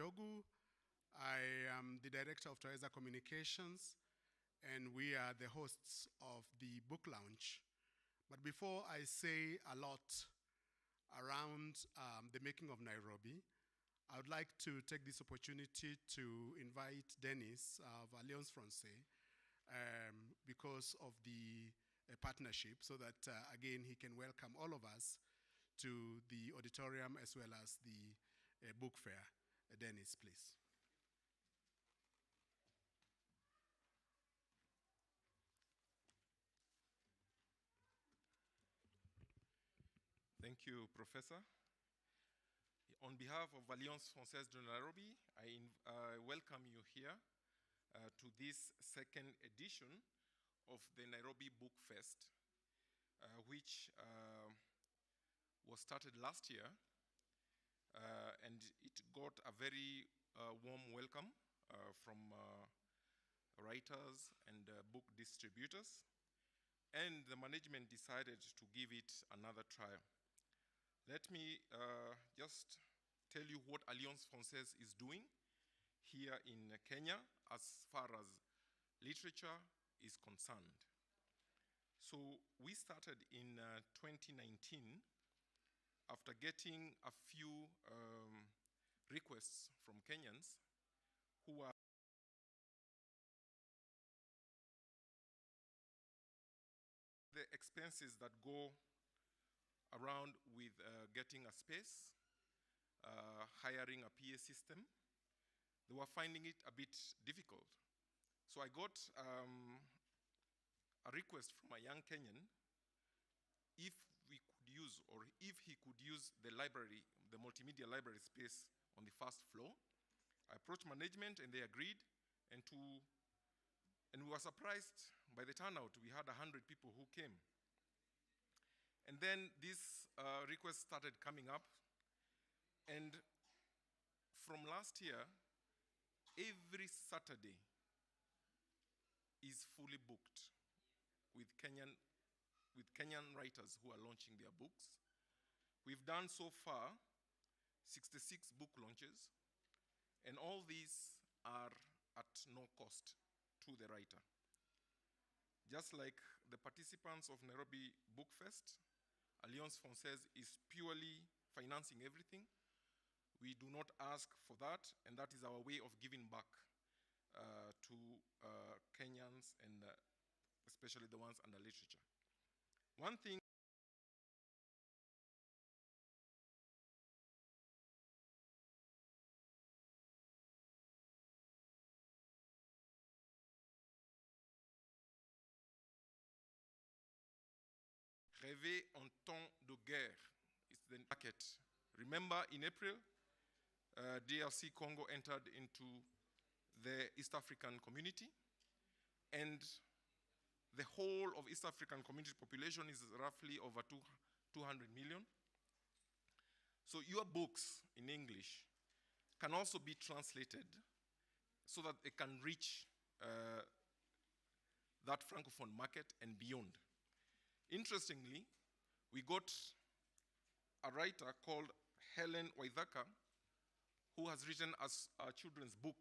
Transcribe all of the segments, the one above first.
Yogu. I am the director of Taweza Communications, and we are the hosts of the book launch. But before I say a lot around the making of Nairobi, I would like to take this opportunity to invite Dennis of Alliance Francaise because of the partnership, so that, again, he can welcome all of us to the auditorium as well as the book fair. Dennis, please. Thank you, Professor. On behalf of Alliance Francaise de Nairobi, I welcome you here to this second edition of the Nairobi Book Fest, which was started last year, and it got a very warm welcome from writers and book distributors, and the management decided to give it another try. Let me just tell you what Alliance Francaise is doing here in Kenya as far as literature is concerned. So we started in 2019 after getting a few requests from Kenyans who are the expenses that go around with getting a space, hiring a PA system. They were finding it a bit difficult. So I got a request from a young Kenyan if we could use, or if he could use the library, the multimedia library space on the first floor. I approached management and they agreed, and we were surprised by the turnout. We had 100 people who came. And then this request started coming up, and from last year, every Saturday is fully booked with Kenyan writers who are launching their books. We've done so far 66 book launches, and all these are at no cost to the writer. Just like the participants of Nairobi Book Fest, Alliance Francaise is purely financing everything. We do not ask for that, and that is our way of giving back to Kenyans, and especially the ones under literature. One thing Rêver en temps de guerre is the market. Remember, in April, DRC Congo entered into the East African community, and the whole of East African community population is roughly over 200 million. So your books in English can also be translated so that they can reach that Francophone market and beyond. Interestingly, we got a writer called Helen Waithaka who has written a children's book,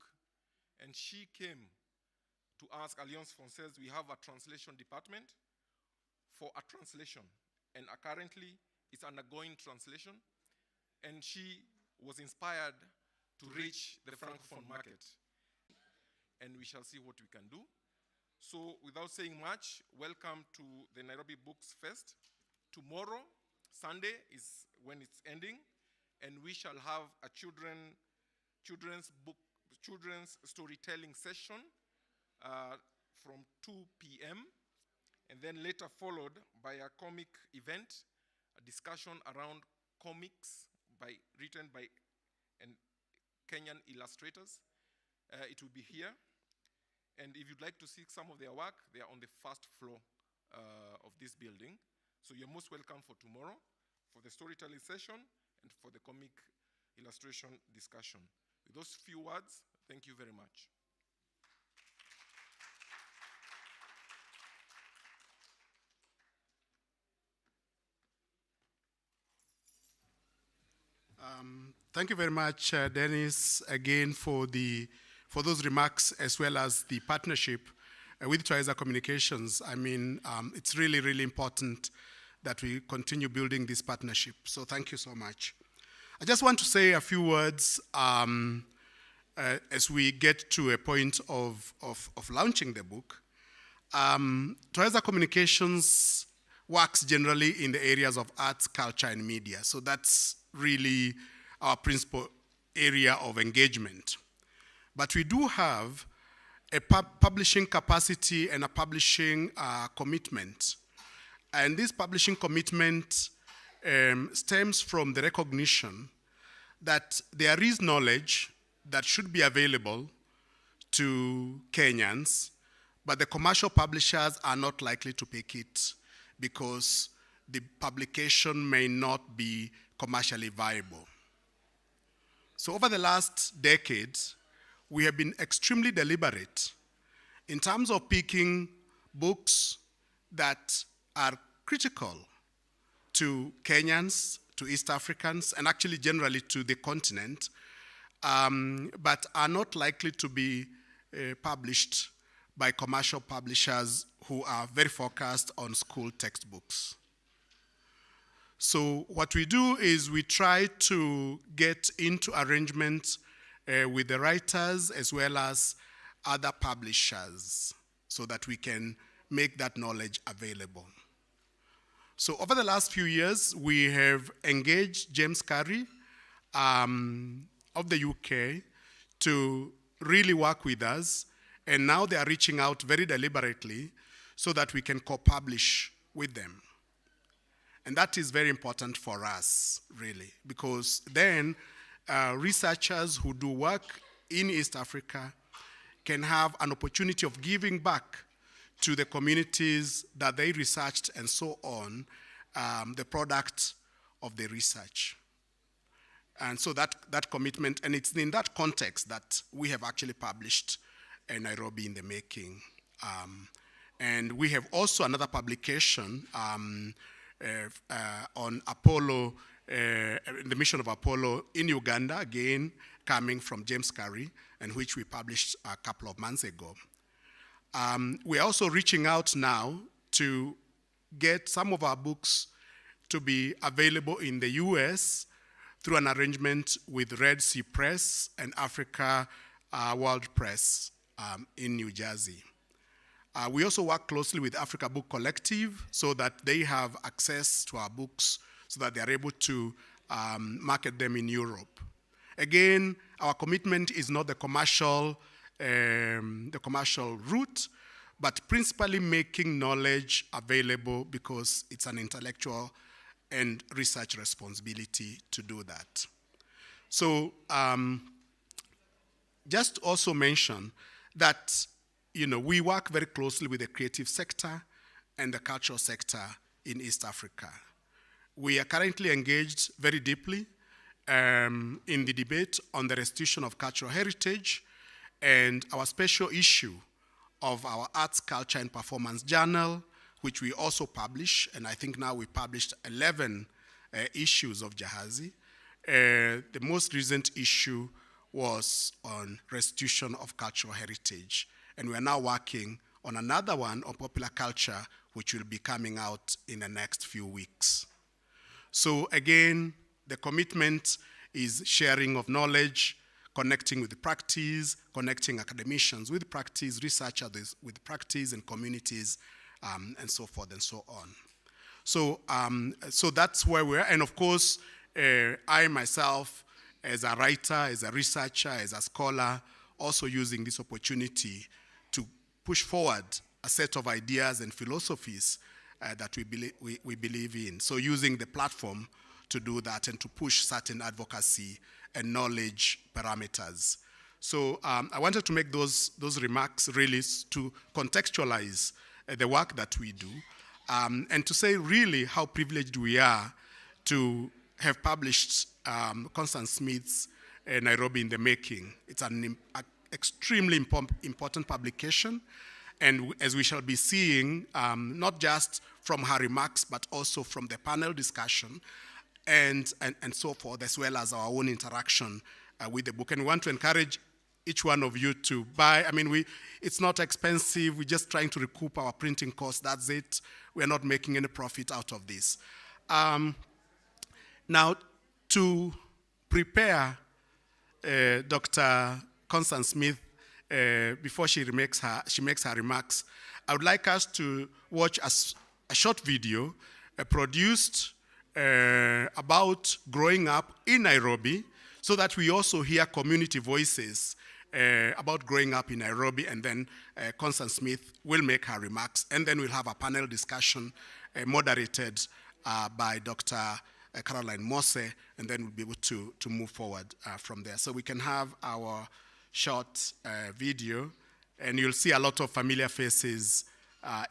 and she came to ask Alliance Francaise. We have a translation department for a translation, and currently it's undergoing translation, and she was inspired to reach the Francophone market, and we shall see what we can do. So without saying much, welcome to the Nairobi Books Fest. Tomorrow, Sunday, is when it's ending, and we shall have a children's storytelling session from 2 p.m. and then later followed by a comic event, a discussion around comics written by Kenyan illustrators. It will be here. And if you'd like to see some of their work, they are on the first floor of this building. So you're most welcome for tomorrow, for the storytelling session, and for the comic illustration discussion. With those few words, thank you very much. Thank you very much, Dennis, again for those remarks as well as the partnership with Twaiza Communications. I mean, it's really, really important that we continue building this partnership. So thank you so much. I just want to say a few words as we get to a point of launching the book. Twaiza Communications works generally in the areas of arts, culture, and media. So that's really our principal area of engagement. But we do have a publishing capacity and a publishing commitment. And this publishing commitment stems from the recognition that there is knowledge that should be available to Kenyans, but the commercial publishers are not likely to pick it because the publication may not be commercially viable. So over the last decade, we have been extremely deliberate in terms of picking books that are critical to Kenyans, to East Africans, and actually generally to the continent, but are not likely to be published by commercial publishers who are very focused on school textbooks. So what we do is we try to get into arrangements with the writers as well as other publishers so that we can make that knowledge available. So over the last few years, we have engaged James Curry of the UK to really work with us, and now they are reaching out very deliberately so that we can co-publish with them. And that is very important for us, really, because then researchers who do work in East Africa can have an opportunity of giving back to the communities that they researched and so on, the product of the research. And so that commitment, and it's in that context that we have actually published Nairobi in the Making. And we have also another publication on Apollo, the mission of Apollo in Uganda, again, coming from James Curry, and which we published a couple of months ago. We're also reaching out now to get some of our books to be available in the US through an arrangement with Red Sea Press and Africa World Press in New Jersey. We also work closely with Africa Book Collective so that they have access to our books so that they are able to market them in Europe. Again, our commitment is not the commercial route, but principally making knowledge available because it's an intellectual and research responsibility to do that. So just also mention that we work very closely with the creative sector and the cultural sector in East Africa. We are currently engaged very deeply in the debate on the restitution of cultural heritage, and our special issue of our Arts, Culture, and Performance Journal, which we also publish, and I think now we published 11 issues of Jahazi. The most recent issue was on restitution of cultural heritage. And we are now working on another one on popular culture, which will be coming out in the next few weeks. So again, the commitment is sharing of knowledge, connecting with the practice, connecting academicians with practice, researchers with practice, and communities, and so forth and so on. So, so that's where we are. And of course, I myself, as a writer, as a researcher, as a scholar, also using this opportunity to push forward a set of ideas and philosophies that we believe in. So using the platform to do that and to push certain advocacy and knowledge parameters. So I wanted to make those remarks really to contextualize the work that we do and to say really how privileged we are to have published Constance Smith's Nairobi in the Making. It's an extremely important publication, and as we shall be seeing, not just from her remarks, but also from the panel discussion, and so forth, as well as our own interaction with the book. And we want to encourage each one of you to buy. I mean, it's not expensive. We're just trying to recoup our printing costs. That's it. We're not making any profit out of this. Now, to prepare Dr. Constance Smith before she makes her remarks, I would like us to watch a short video produced about growing up in Nairobi, so that we also hear community voices about growing up in Nairobi, and then Constance Smith will make her remarks, and then we'll have a panel discussion moderated by Dr. Caroline Mose, and then we'll be able to move forward from there. So we can have our short video, and you'll see a lot of familiar faces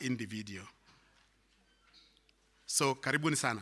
in the video. So, karibuni sana.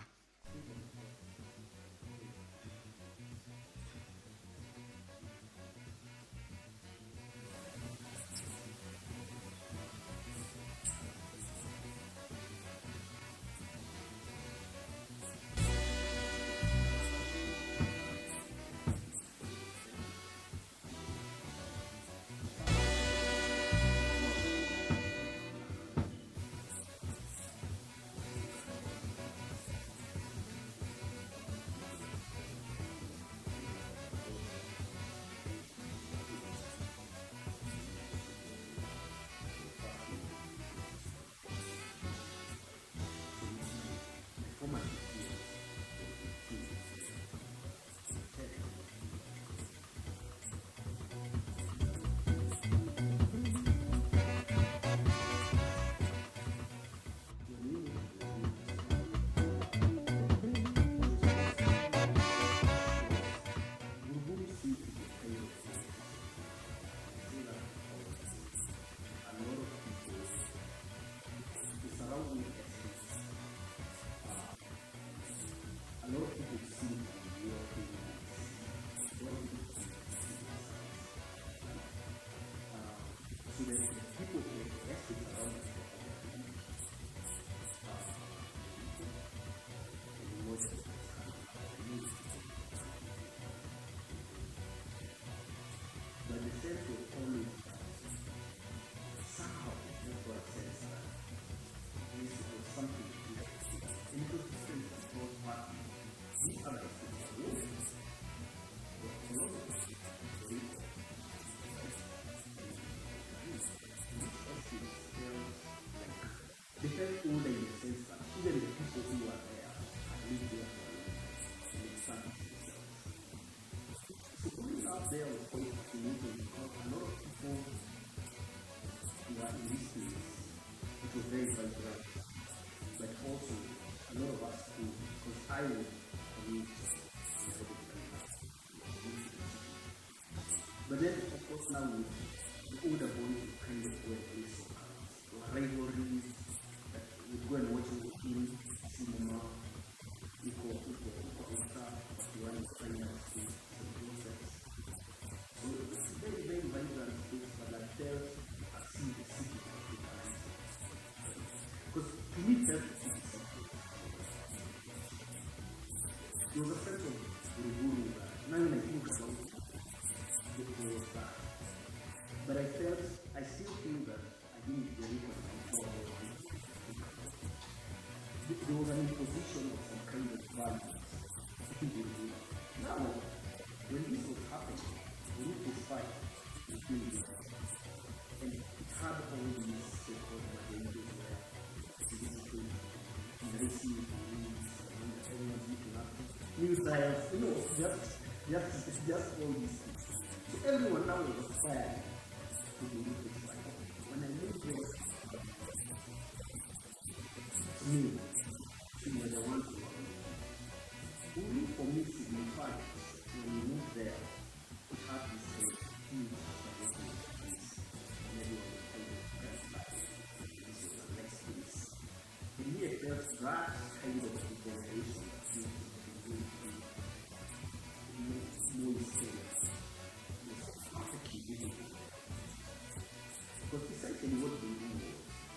They felt older in the sense that even the people who were there had lived there for a long time and established themselves. So growing up there was quite fascinating because a lot of people who were in this place, it was very vibrant, but also a lot of us too, because I would commute in the but then, of course, now with the older boys who kind of go and play soccer, or rivalries, that would go and watch a film, cinema, equal extra, one is finance, and process. So it's a very, very vibrant space, but I felt I've seen the city of the balance. Because to me, felt the city something. There was a sense of Uruguru that now when I think about it, was that. But I still feel that I didn't really control there was an imposition of some kind of values. Now, when this was happening, we need to fight between this. And it had all these so-called agendas where this is going to be racing with the news, and everyone's looking at news dials, just all these things. So everyone now was aspiring to be with this fight. When I moved there, me, she was the one who only for me signified when we moved there, it had this huge separation of place. And everyone was kind of pressed back. This was the next place. And me, I felt that kind of degeneration that seemed to be going through more stable. Because essentially what they do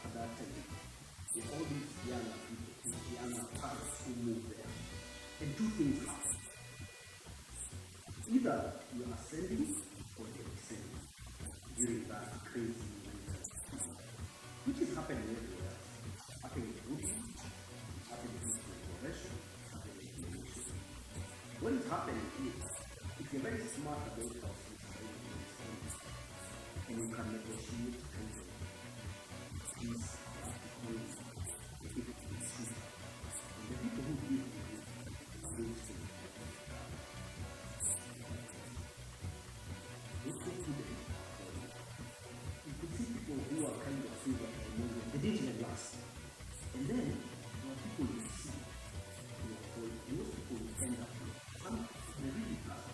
at that time, with all these younger people, these younger parents who moved there, And two things happen. Either you are ascending or you're descending during that crazy winter, which is happening everywhere. It's happening in Buddhism, it's happening in progression, it's happening in evolution. What is happening is, if you're very smart about how things and you can negotiate kind of peace, economy, if it is true. And the people who give you are going to you could see people who are kind of silver and they didn't even last. And then there are people you see, for those people who end up with some really bad.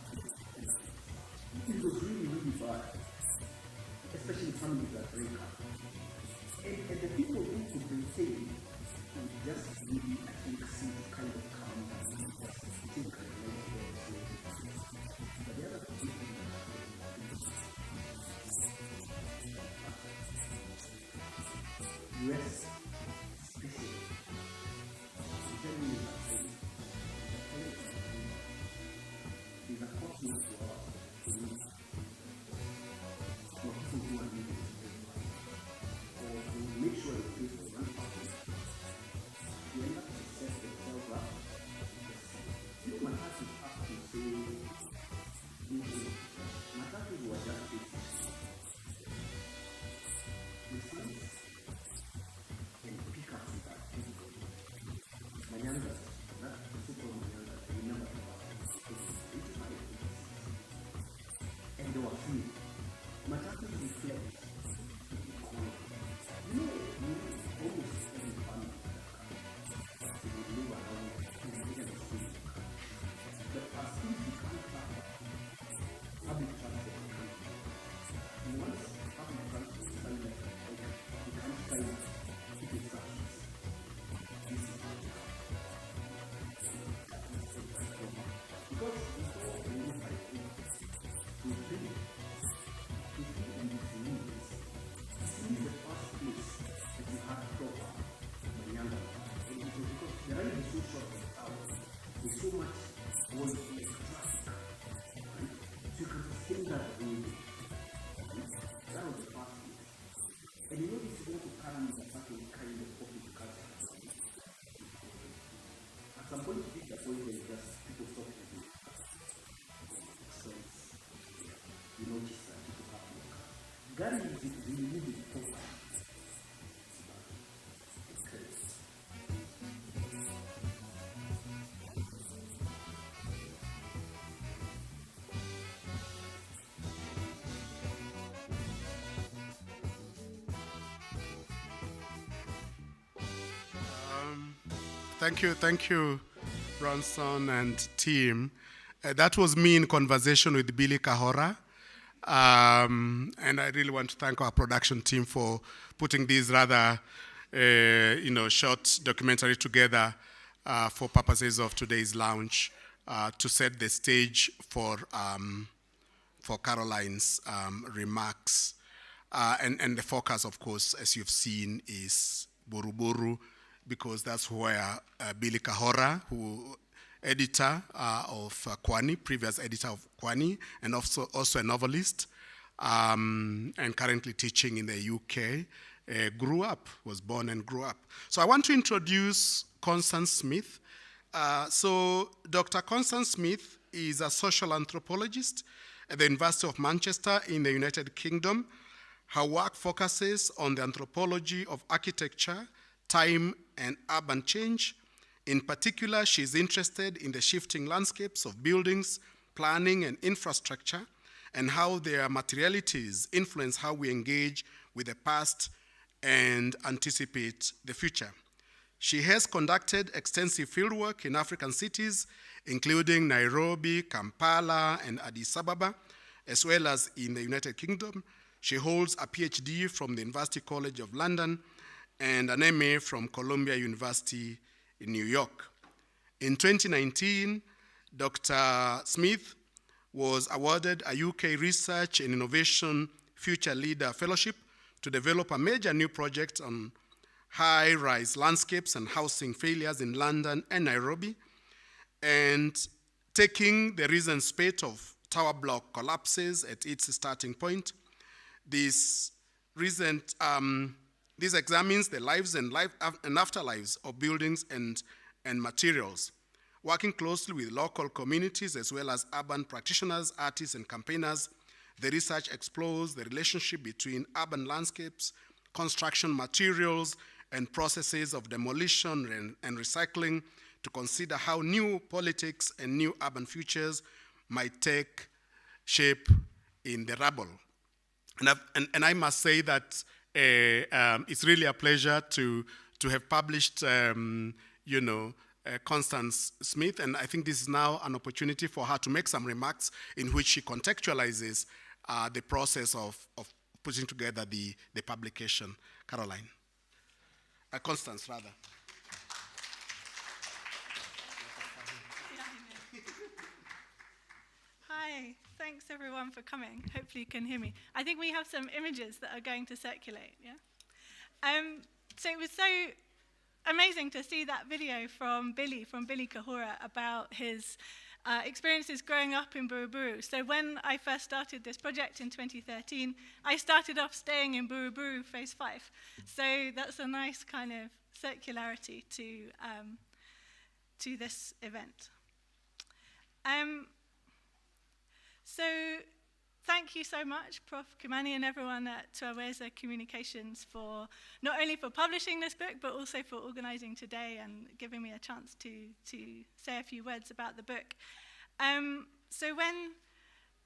It was really, really bad, especially families that break up. And the people who could maintain would just really, I think, seem to kind of calm down and just think and let go and say, but the other people US, especially, I'm telling you that there's a continent to our community for people who are living or to make sure that people run family. They end up to set themselves up. You know, Matatu have to say, Matatu were just basic. And pick up with that. Manyanga, that super Manyanga, I remember and they were free. Matatu reflect equality. You know, almost every family that comes, they live around in the school. But as things become tougher, public transport becomes tougher. And once public transport is silent, becomes silent, it is success. This is how it happens. Because before we look at it, we think and disease. This is the first place that you have proper Manyanga. And it is because the ride is so short of hours. There's so much all like traffic. Right? So you can sustain that really. That was the first place. And you know this is going to carry a certain kind of popular culture. At some point you reach a point where just people stop using it. So you notice that people have no car. Gary is really, really important. Thank you, Bronson and team. That was me in conversation with Billy Kahora. And I really want to thank our production team for putting this rather, short documentary together for purposes of today's launch to set the stage for Caroline's remarks. And the focus, of course, as you've seen, is Buruburu, because that's where Billy Kahora, editor of Kwani, previous editor of Kwani, and also a novelist, and currently teaching in the UK, was born and grew up. So I want to introduce Constance Smith. So Dr. Constance Smith is a social anthropologist at the University of Manchester in the United Kingdom. Her work focuses on the anthropology of architecture, time, and urban change. In particular, she is interested in the shifting landscapes of buildings, planning, and infrastructure, and how their materialities influence how we engage with the past and anticipate the future. She has conducted extensive fieldwork in African cities, including Nairobi, Kampala, and Addis Ababa, as well as in the United Kingdom. She holds a PhD from the University College of London and an MA from Columbia University in New York. In 2019, Dr. Smith was awarded a UK Research and Innovation Future Leader Fellowship to develop a major new project on high-rise landscapes and housing failures in London and Nairobi. and taking the recent spate of tower block collapses at its starting point. This examines the lives and afterlives of buildings and materials, working closely with local communities as well as urban practitioners, artists, and campaigners. The research explores the relationship between urban landscapes, construction materials, and processes of demolition and recycling to consider how new politics and new urban futures might take shape in the rubble. And I must say that it's really a pleasure to have published, Constance Smith, and I think this is now an opportunity for her to make some remarks in which she contextualizes the process of putting together the publication. Caroline. Constance, rather. Hi, thanks everyone for coming. Hopefully you can hear me. I think we have some images that are going to circulate, yeah? So it was so amazing to see that video from Billy Kahura about his experiences growing up in Buruburu. So when I first started this project in 2013, I started off staying in Buruburu Phase 5. So that's a nice kind of circularity to this event. So thank you so much, Prof. Kimani and everyone at Twaweza Communications for not only for publishing this book, but also for organizing today and giving me a chance to say a few words about the book. So when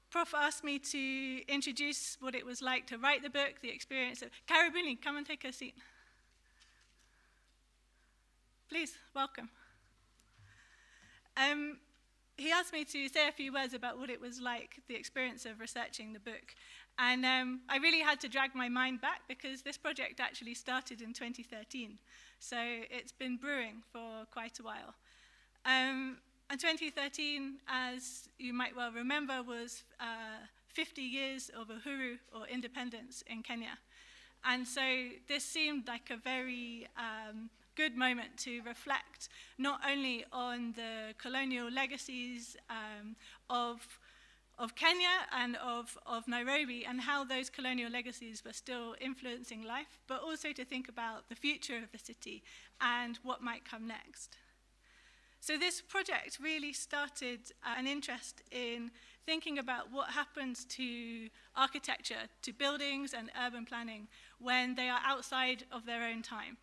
Prof asked me to introduce what it was like to write the book, the experience of... Karibuni, come and take a seat. Please, welcome. He asked me to say a few words about what it was like, the experience of researching the book. And I really had to drag my mind back because this project actually started in 2013. So it's been brewing for quite a while. And 2013, as you might well remember, was 50 years of uhuru, or independence, in Kenya. And so this seemed like a very good moment to reflect not only on the colonial legacies of Kenya and of Nairobi and how those colonial legacies were still influencing life, but also to think about the future of the city and what might come next. So this project really started an interest in thinking about what happens to architecture, to buildings and urban planning when they are outside of their own time.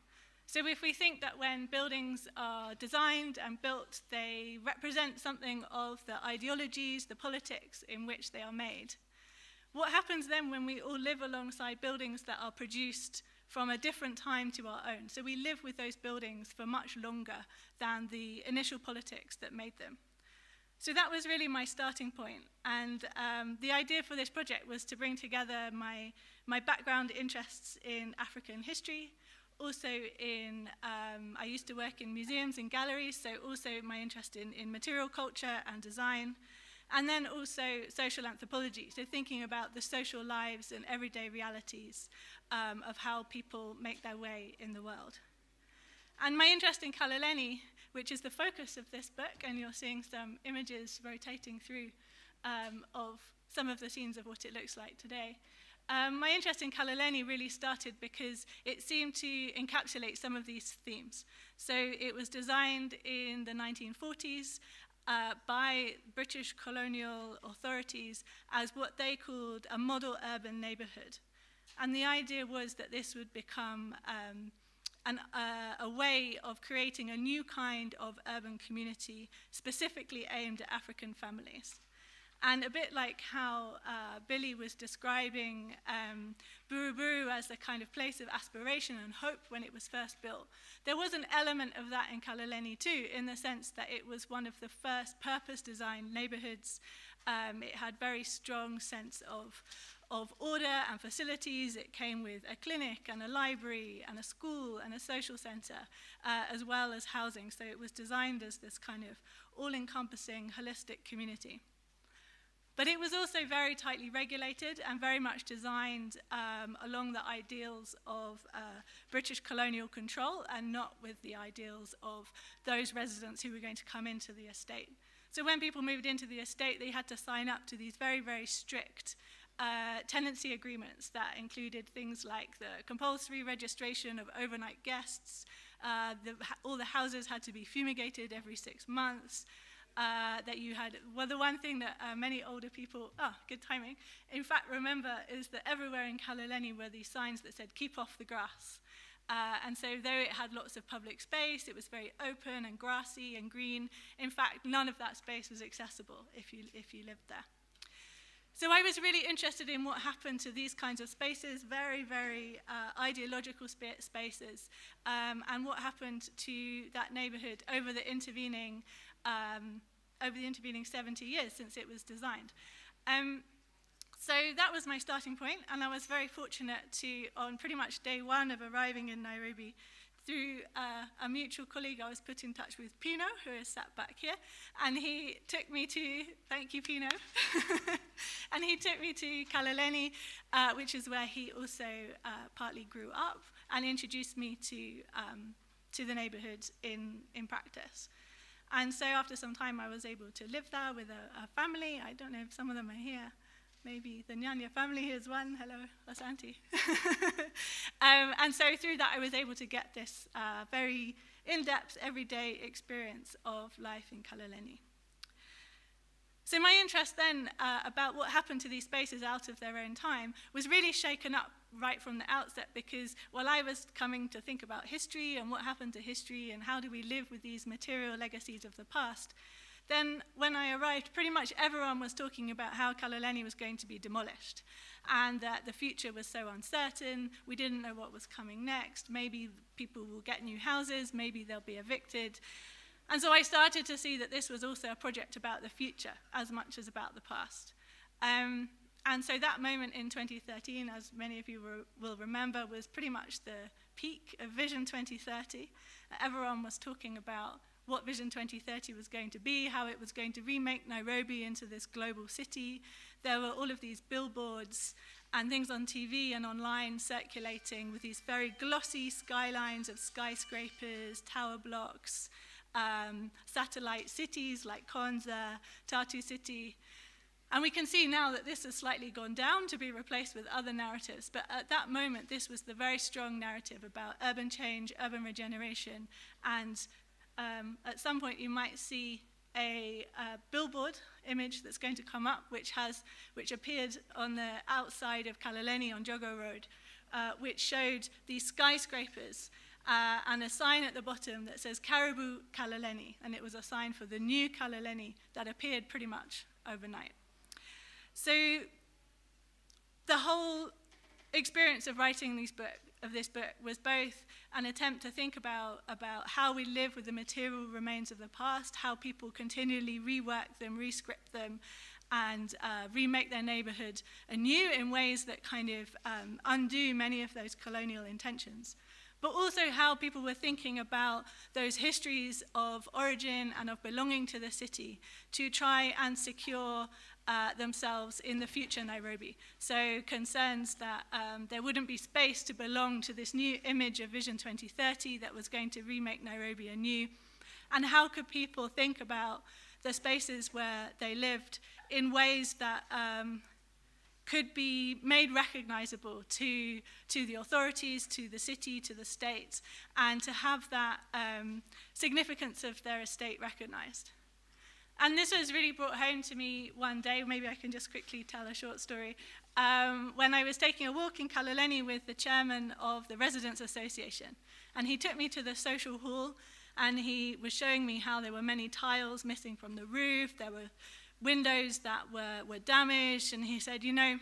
So if we think that when buildings are designed and built, they represent something of the ideologies, the politics in which they are made, what happens then when we all live alongside buildings that are produced from a different time to our own? So we live with those buildings for much longer than the initial politics that made them. So that was really my starting point. And the idea for this project was to bring together my background interests in African history, also I used to work in museums and galleries, so also my interest in material culture and design, and then also social anthropology, so thinking about the social lives and everyday realities of how people make their way in the world. And my interest in Kaloleni, which is the focus of this book, and you're seeing some images rotating through of some of the scenes of what it looks like today. My interest in Kaloleni really started because it seemed to encapsulate some of these themes. So it was designed in the 1940s by British colonial authorities as what they called a model urban neighborhood. And the idea was that this would become a way of creating a new kind of urban community specifically aimed at African families. And a bit like how Billy was describing Buruburu as a kind of place of aspiration and hope when it was first built, there was an element of that in Kaloleni too, in the sense that it was one of the first purpose-designed neighborhoods. It had very strong sense of order and facilities. It came with a clinic and a library and a school and a social center, as well as housing. So it was designed as this kind of all-encompassing, holistic community. But it was also very tightly regulated and very much designed along the ideals of British colonial control and not with the ideals of those residents who were going to come into the estate. So when people moved into the estate, they had to sign up to these very, very strict tenancy agreements that included things like the compulsory registration of overnight guests. All the houses had to be fumigated every 6 months. That you had, well, the one thing that many older people, good timing, in fact remember is that everywhere in Kaloleni were these signs that said, keep off the grass. And so though it had lots of public space, it was very open and grassy and green. In fact, none of that space was accessible if you lived there. So I was really interested in what happened to these kinds of spaces, very, very ideological spaces, and what happened to that neighborhood over the intervening 70 years since it was designed. So that was my starting point, and I was very fortunate to, on pretty much day one of arriving in Nairobi, through a mutual colleague, I was put in touch with Pino, who is sat back here, and he took me to, thank you, Pino, and he took me to Kaloleni, which is where he also partly grew up, and introduced me to the neighborhood in practice. And so after some time, I was able to live there with a family. I don't know if some of them are here. Maybe the Nyanya family is one. Hello, Asante. And so through that, I was able to get this very in-depth, everyday experience of life in Kaloleni. So my interest then about what happened to these spaces out of their own time was really shaken up right from the outset, because while I was coming to think about history and what happened to history and how do we live with these material legacies of the past, then when I arrived, pretty much everyone was talking about how Kaloleni was going to be demolished and that the future was so uncertain, we didn't know what was coming next, maybe people will get new houses, maybe they'll be evicted. And so I started to see that this was also a project about the future as much as about the past. And so that moment in 2013, as many of you will remember, was pretty much the peak of Vision 2030. Everyone was talking about what Vision 2030 was going to be, how it was going to remake Nairobi into this global city. There were all of these billboards and things on TV and online circulating with these very glossy skylines of skyscrapers, tower blocks, satellite cities like Konza, Tatu City. And we can see now that this has slightly gone down to be replaced with other narratives. But at that moment, this was the very strong narrative about urban change, urban regeneration. And at some point, you might see a billboard image that's going to come up, which appeared on the outside of Kaloleni on Jogo Road, which showed these skyscrapers and a sign at the bottom that says Caribou Kaloleni. And it was a sign for the new Kaloleni that appeared pretty much overnight. So the whole experience of writing this book was both an attempt to think about how we live with the material remains of the past, how people continually rework them, rescript them, and remake their neighborhood anew in ways that kind of undo many of those colonial intentions. But also how people were thinking about those histories of origin and of belonging to the city to try and secure themselves in the future Nairobi. So concerns that there wouldn't be space to belong to this new image of Vision 2030 that was going to remake Nairobi anew. And how could people think about the spaces where they lived in ways that could be made recognizable to the authorities, to the city, to the state, and to have that significance of their estate recognized. And this was really brought home to me one day. Maybe I can just quickly tell a short story. When I was taking a walk in Kaloleni with the chairman of the Residents Association, and he took me to the social hall, and he was showing me how there were many tiles missing from the roof, there were windows that were damaged, and he said, you know,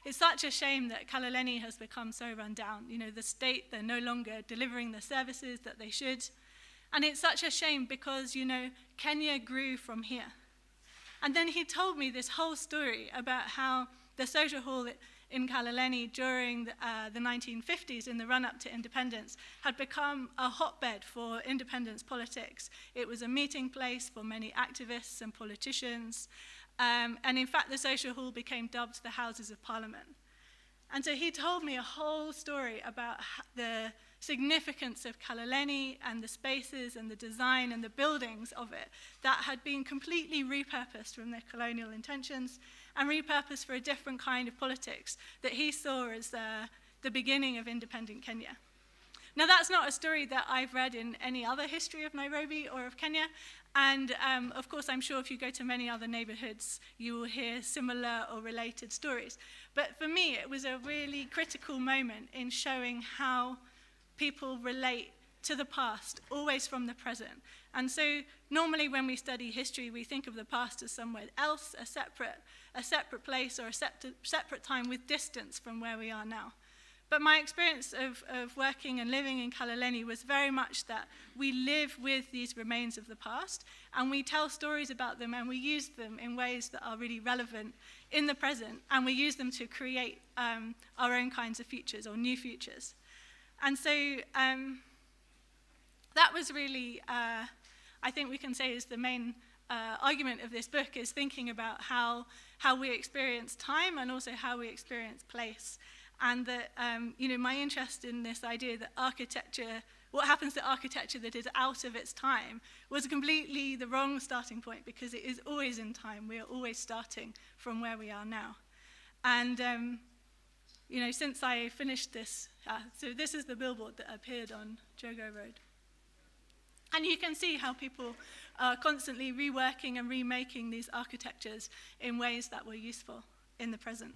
it's such a shame that Kaloleni has become so run down. You know, the state, they're no longer delivering the services that they should. And it's such a shame because, you know, Kenya grew from here. And then he told me this whole story about how the social hall in Kaloleni during the 1950s, in the run-up to independence, had become a hotbed for independence politics. It was a meeting place for many activists and politicians. And in fact, the social hall became dubbed the Houses of Parliament. And so he told me a whole story about the significance of Kaloleni and the spaces and the design and the buildings of it that had been completely repurposed from their colonial intentions and repurposed for a different kind of politics that he saw as the beginning of independent Kenya. Now, that's not a story that I've read in any other history of Nairobi or of Kenya. And of course, I'm sure if you go to many other neighborhoods, you will hear similar or related stories. But for me, it was a really critical moment in showing how people relate to the past, always from the present. And so normally when we study history, we think of the past as somewhere else, a separate place or a separate time with distance from where we are now. But my experience of working and living in Kaloleni was very much that we live with these remains of the past, and we tell stories about them, and we use them in ways that are really relevant in the present, and we use them to create our own kinds of futures or new futures. And so that was really, I think we can say, is the main argument of this book, is thinking about how we experience time and also how we experience place. And that, my interest in this idea that architecture, what happens to architecture that is out of its time, was completely the wrong starting point, because it is always in time. We are always starting from where we are now. And, since I finished this, so this is the billboard that appeared on Jogo Road. And you can see how people are constantly reworking and remaking these architectures in ways that were useful in the present.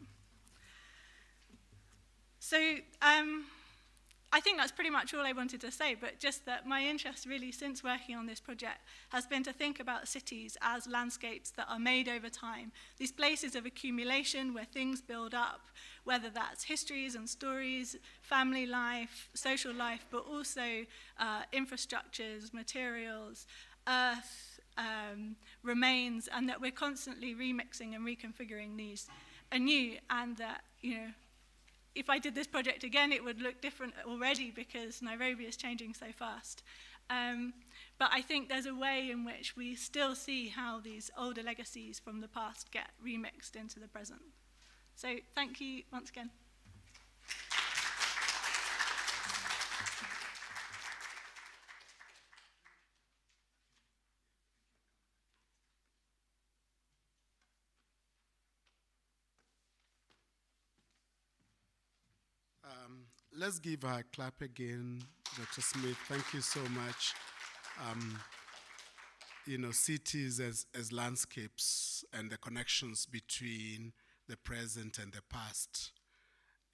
So I think that's pretty much all I wanted to say, but just that my interest really since working on this project has been to think about cities as landscapes that are made over time, these places of accumulation where things build up, whether that's histories and stories, family life, social life, but also infrastructures, materials, earth, remains, and that we're constantly remixing and reconfiguring these anew, and that, if I did this project again, it would look different already because Nairobi is changing so fast. But I think there's a way in which we still see how these older legacies from the past get remixed into the present. So thank you once again. Let's give her a clap again, Dr. Smith. Thank you so much. Cities as landscapes and the connections between the present and the past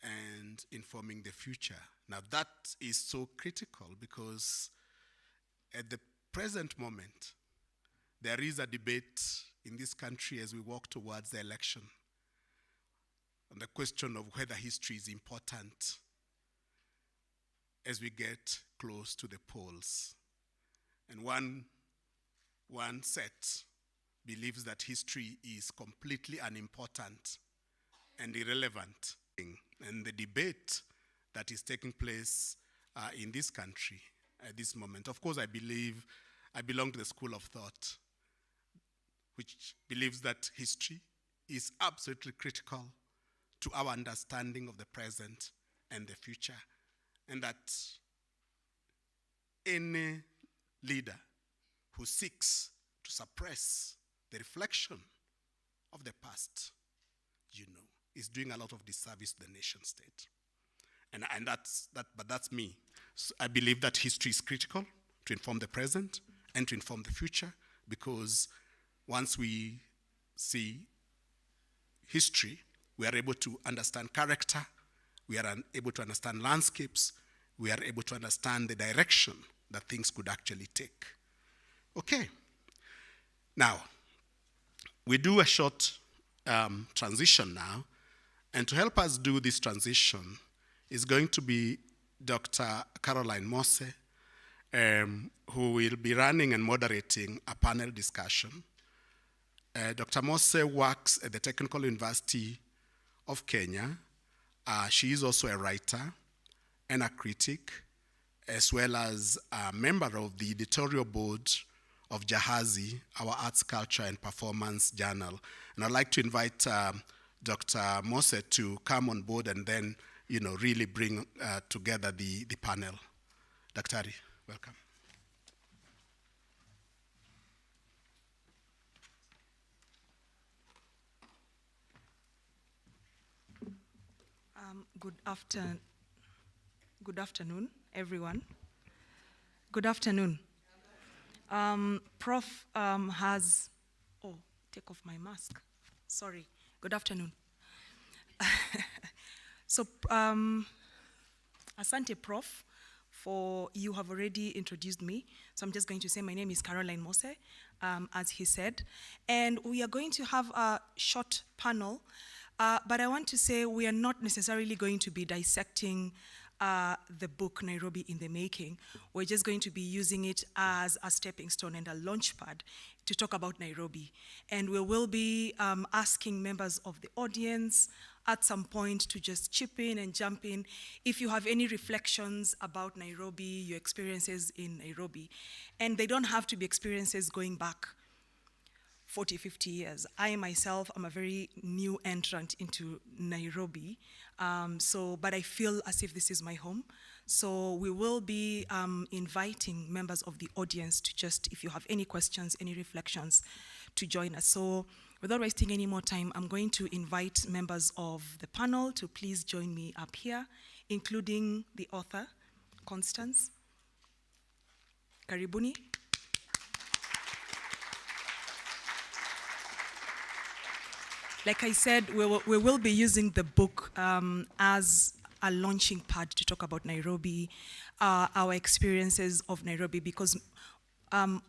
and informing the future. Now that is so critical because at the present moment, there is a debate in this country as we walk towards the election on the question of whether history is important as we get close to the polls. And one set believes that history is completely unimportant and irrelevant. And the debate that is taking place in this country at this moment, of course, I belong to the school of thought which believes that history is absolutely critical to our understanding of the present and the future, and that any leader who seeks to suppress the reflection of the past, is doing a lot of disservice to the nation state. And that's me. So I believe that history is critical to inform the present and to inform the future, because once we see history, we are able to understand character, we are able to understand landscapes, we are able to understand the direction that things could actually take. Okay. Now, we do a short transition now, and to help us do this transition is going to be Dr. Caroline Mose, who will be running and moderating a panel discussion. Dr. Mose works at the Technical University of Kenya. She is also a writer and a critic, as well as a member of the editorial board of Jahazi, our arts, culture, and performance journal. And I'd like to invite Dr. Mose to come on board and then, really bring together the panel. Daktari, welcome. Good afternoon, everyone. Good afternoon. Prof has, take off my mask. Sorry. Good afternoon. So, asante, Prof, for you have already introduced me. So I'm just going to say my name is Caroline Mose, as he said. And we are going to have a short panel. But I want to say we are not necessarily going to be dissecting the book Nairobi in the Making. We're just going to be using it as a stepping stone and a launch pad to talk about Nairobi. And we will be asking members of the audience at some point to just chip in and jump in if you have any reflections about Nairobi, your experiences in Nairobi. And they don't have to be experiences going back 40, 50 years. I myself am a very new entrant into Nairobi, but I feel as if this is my home. So we will be inviting members of the audience to just, if you have any questions, any reflections, to join us. So without wasting any more time, I'm going to invite members of the panel to please join me up here, including the author, Constance. Karibuni. Like I said, we will be using the book as a launching pad to talk about Nairobi, our experiences of Nairobi, because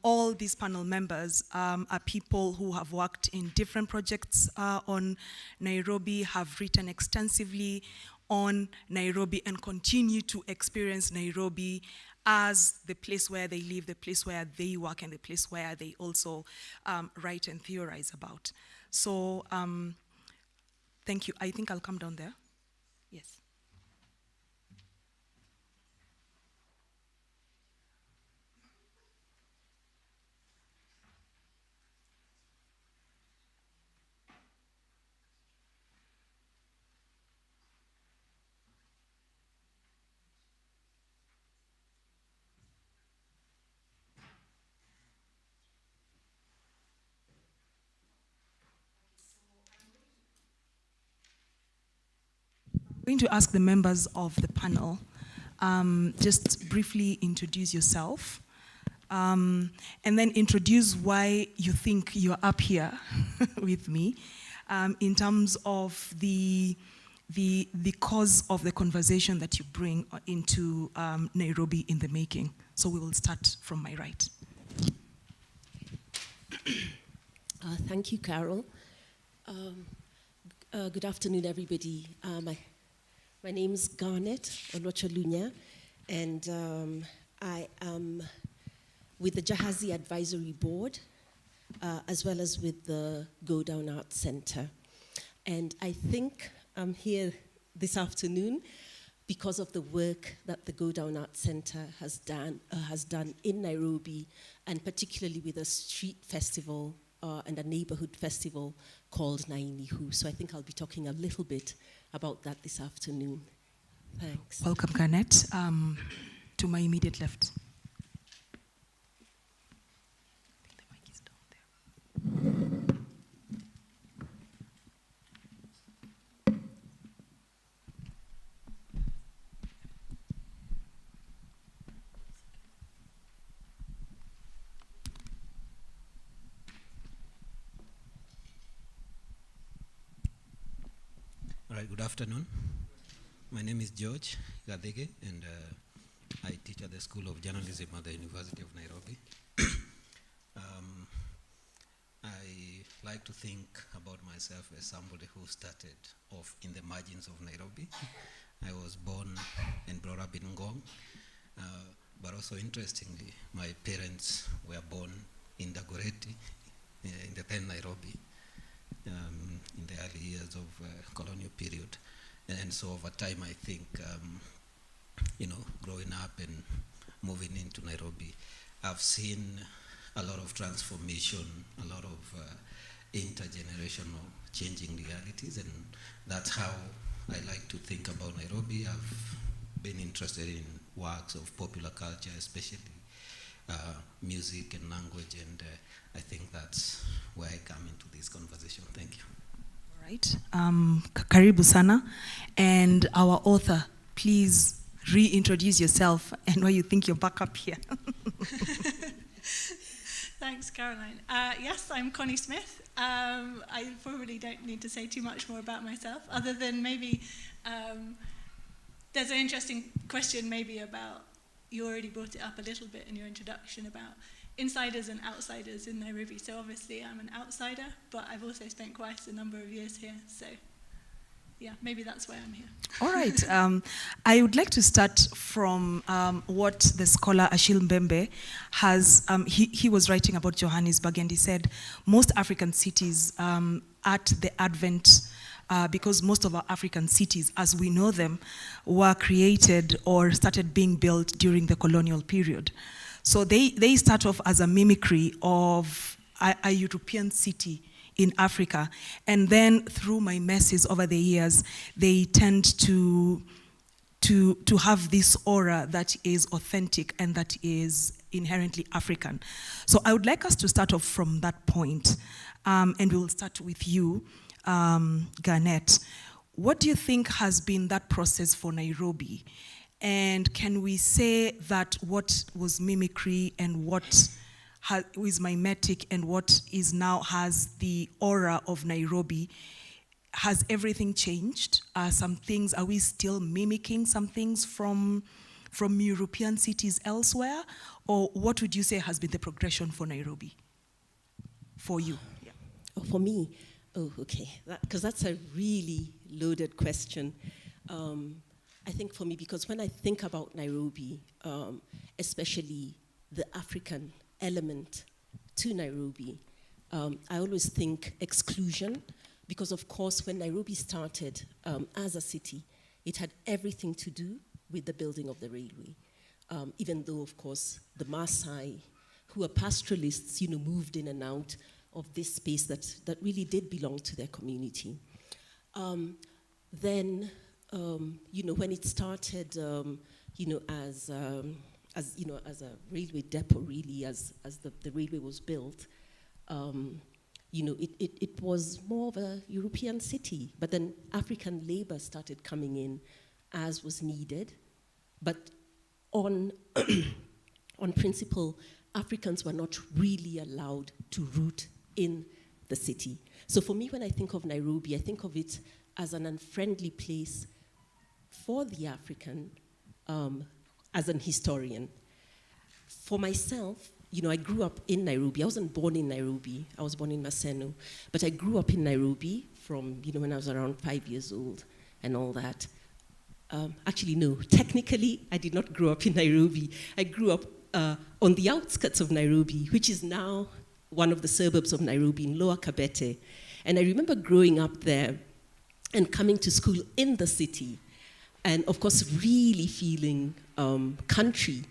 all these panel members are people who have worked in different projects on Nairobi, have written extensively on Nairobi, and continue to experience Nairobi as the place where they live, the place where they work, and the place where they also write and theorize about. So, thank you. I think I'll come down there. Yes. I'm going to ask the members of the panel, just briefly introduce yourself, and then introduce why you think you're up here with me, in terms of the cause of the conversation that you bring into Nairobi in the Making. So we will start from my right. Thank you, Carol. Good afternoon, everybody. My name is Garnet Olochalunya, and I am with the Jahazi Advisory Board, as well as with the Go Down Arts Center. And I think I'm here this afternoon because of the work that the Go Down Arts Center has done in Nairobi, and particularly with a street festival and a neighborhood festival called Nainihu. So I think I'll be talking a little bit about that this afternoon. Thanks. Welcome, Garnet. To my immediate left. I think the mic is down there. All right, good afternoon. My name is George Gadege, and I teach at the School of Journalism at the University of Nairobi. I like to think about myself as somebody who started off in the margins of Nairobi. I was born and brought up in Ngong, but also interestingly, my parents were born in Dagoretti, in the then Nairobi. In the early years of colonial period. And so over time, I think, growing up and moving into Nairobi, I've seen a lot of transformation, a lot of intergenerational changing realities, and that's how I like to think about Nairobi. I've been interested in works of popular culture, especially music and language, and I think that's where I come into this conversation. Thank you. All right. Karibu sana. And our author, please reintroduce yourself and why you think you're back up here. Thanks, Caroline. Yes, I'm Connie Smith. I probably don't need to say too much more about myself, other than maybe there's an interesting question maybe about, you already brought it up a little bit in your introduction, about insiders and outsiders in Nairobi. So obviously I'm an outsider, but I've also spent quite a number of years here. So yeah, maybe that's why I'm here. All right. I would like to start from what the scholar Achille Mbembe has, he was writing about Johannesburg, and he said most African cities at the advent, because most of our African cities, as we know them, were created or started being built during the colonial period. So they start off as a mimicry of a European city in Africa. And then through my messes over the years, they tend to have this aura that is authentic and that is inherently African. So I would like us to start off from that point. And we'll start with you, Garnett. What do you think has been that process for Nairobi? And can we say that what was mimicry and what is mimetic and what is now has the aura of Nairobi, has everything changed? Some things, are we still mimicking some things from European cities elsewhere? Or what would you say has been the progression for Nairobi? For you? Yeah. Oh, for me? Oh, okay. Because that's a really loaded question. I think for me, because when I think about Nairobi, especially the African element to Nairobi, I always think exclusion, because of course when Nairobi started as a city, it had everything to do with the building of the railway. Even though of course the Maasai, who are pastoralists, moved in and out of this space that really did belong to their community. Then, when it started, as a railway depot, really, as the railway was built, it was more of a European city. But then African labor started coming in as was needed. But on principle, Africans were not really allowed to root in the city. So for me, when I think of Nairobi, I think of it as an unfriendly place for the African, as an historian. For myself, I grew up in Nairobi. I wasn't born in Nairobi. I was born in Maseno. But I grew up in Nairobi from, when I was around 5 years old and all that. Actually, no. Technically, I did not grow up in Nairobi. I grew up on the outskirts of Nairobi, which is now one of the suburbs of Nairobi in Lower Kabete. And I remember growing up there and coming to school in the city. And of course, really feeling country,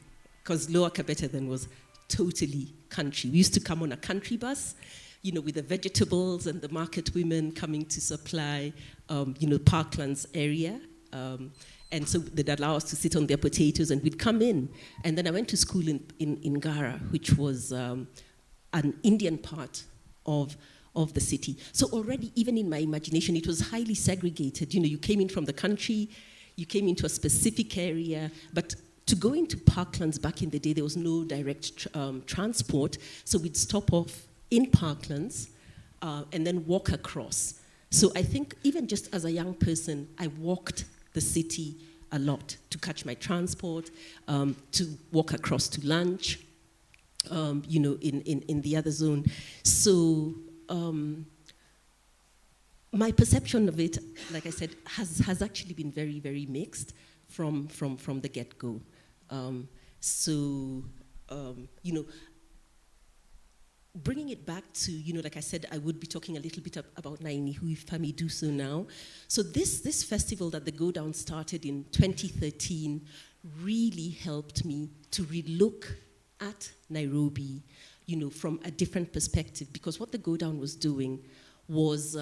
because Lower Kabete then was totally country. We used to come on a country bus, with the vegetables and the market women coming to supply, Parklands area. And so they'd allow us to sit on their potatoes, and we'd come in. And then I went to school in Gara, which was an Indian part of the city. So already, even in my imagination, it was highly segregated. You came in from the country, you came into a specific area, but to go into Parklands back in the day, there was no direct transport, so we'd stop off in Parklands and then walk across. So I think even just as a young person, I walked the city a lot to catch my transport, to walk across to lunch, in the other zone. So my perception of it, like I said, has actually been very, very mixed from the get-go. Bringing it back to, like I said, I would be talking a little bit about Nainihu, if I may do so now. So this festival that the Go Down started in 2013 really helped me to relook at Nairobi, from a different perspective, because what the Go Down was doing was,